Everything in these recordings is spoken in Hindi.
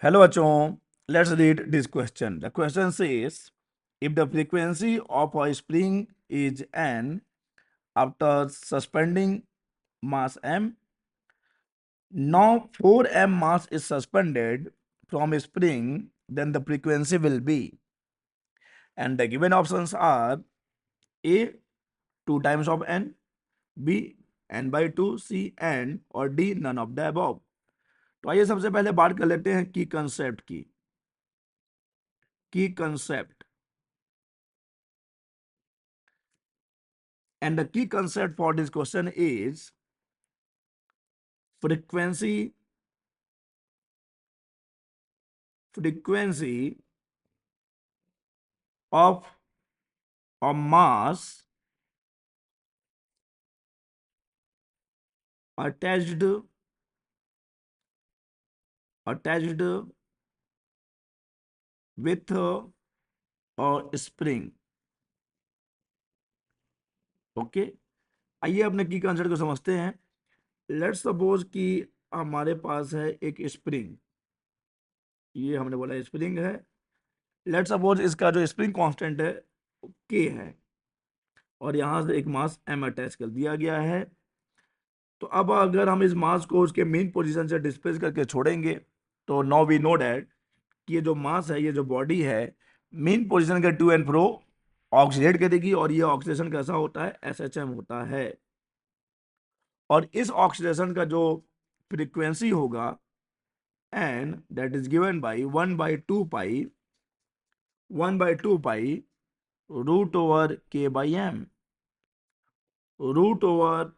Hello, bachon. Let's read this question. The question says, if the frequency of a spring is n after suspending mass m, now 4m mass is suspended from a spring, then the frequency will be. And the given options are A, 2 times of n, B, n by 2, C, n, और D, none of the above. तो आइए सबसे पहले बात कर लेते हैं की कंसेप्ट की. Concept. And the key concept for this question is frequency of a mass attached with a spring. Okay, आइए अपने की कंसेप्ट को समझते हैं. लेट्स सपोज कि हमारे पास है एक स्प्रिंग. ये हमने बोला स्प्रिंग है. लेट्स सपोज इसका जो स्प्रिंग कांस्टेंट है के है, और यहां से एक मास एम अटैच कर दिया गया है. तो अब अगर हम इस मास को उसके मेन पोजीशन से डिस्प्लेस करके छोड़ेंगे, तो नाउ वी नो दैट कि ये जो मास है, ये जो बॉडी है, मेन पोजीशन के टू एंड फ्रो ऑक्सीडेट करेगी, और ये ऑक्सीडेशन कैसा होता है, एसएचएम होता है. और इस ऑक्सीडेशन का जो फ्रीक्वेंसी होगा n, that is given by 1/2 pi root over k by m, root over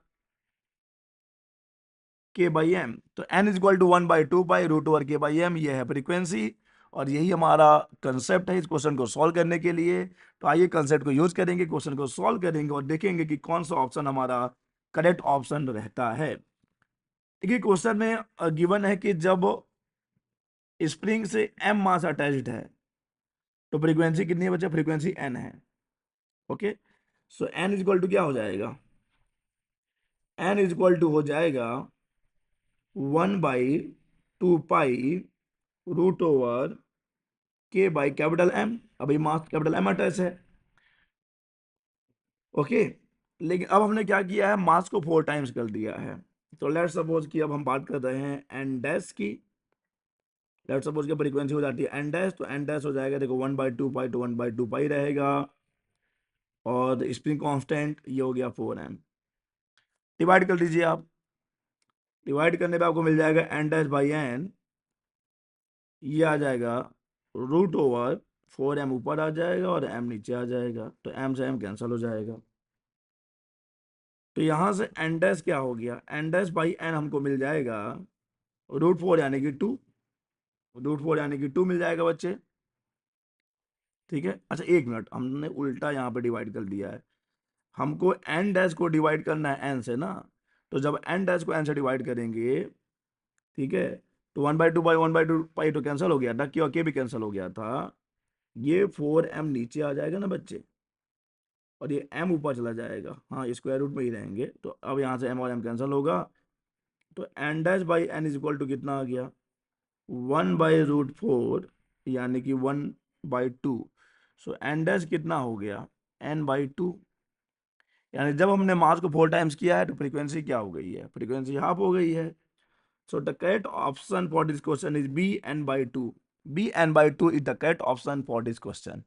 k by m. तो n is equal to 1/2 pi root over k by m. ये है फ्रीक्वेंसी, और यही हमारा कंसेप्ट है इस क्वेश्चन को सॉल्व करने के लिए. तो आइए कंसेप्ट को यूज करेंगे, क्वेश्चन को सॉल्व करेंगे और देखेंगे कि कौन सा ऑप्शन हमारा करेक्ट ऑप्शन रहता है. देखिए, क्वेश्चन में गिवन है कि जब स्प्रिंग से एम मास अटैच्ड है तो फ्रीक्वेंसी कितनी है बच्चा, फ्रीक्वेंसी एन है. Okay, so n is equal to क्या हो जाएगा, एन इज इक्वल टू हो जाएगा 1/2 pi root over k by capital M. अभी मास कैपिटल एम अटैच है. ओके, लेकिन अब हमने क्या किया है, मास को 4 टाइम्स कर दिया है. तो लेट सपोज कि अब हम बात कर रहे हैं एन डैश की. लेट सपोज की फ्रीक्वेंसी हो जाती है एन डैश, तो एन डैश हो जाएगा, देखो 1/2 पाई तो 1/2 पाई रहेगा, और स्प्रिंग कांस्टेंट ये हो गया 4m. डिवाइड कर लीजिए आप. डिवाइड करने पे आपको मिल जाएगा एन डैश बाई एन, ये आ जाएगा रूट ओवर 4m ऊपर आ जाएगा और m नीचे आ जाएगा, तो m से m कैंसिल हो जाएगा. तो यहां से एन डैश क्या हो गया, एन डैश बाई एन हमको मिल जाएगा रूट 4 यानी कि 2. रूट 4 यानी कि 2 मिल जाएगा बच्चे. ठीक है. अच्छा, एक मिनट, हमने उल्टा यहाँ पे डिवाइड कर दिया है. हमको एन डैश को डिवाइड करना है एन से ना. तो जब एन डैश को एन से डिवाइड करेंगे, ठीक है, तो 1/2 पाई तो कैंसिल हो गया था, क्यों के भी कैंसिल हो गया था. ये 4m नीचे आ जाएगा ना बच्चे, और ये m ऊपर चला जाएगा. हाँ, स्क्वायर रूट में ही रहेंगे. तो अब यहाँ से m और m कैंसिल होगा, तो n dash by n is equal to कितना आ गया, 1/√4 यानी कि 1/2. सो एन डैश कितना हो गया, n/2. यानी जब हमने मास को 4 टाइम्स किया है तो फ्रीक्वेंसी क्या हो गई है, फ्रीक्वेंसी हाफ हो गई है. So the correct option for this question is B, n/2. B n/2 is the correct option for this question.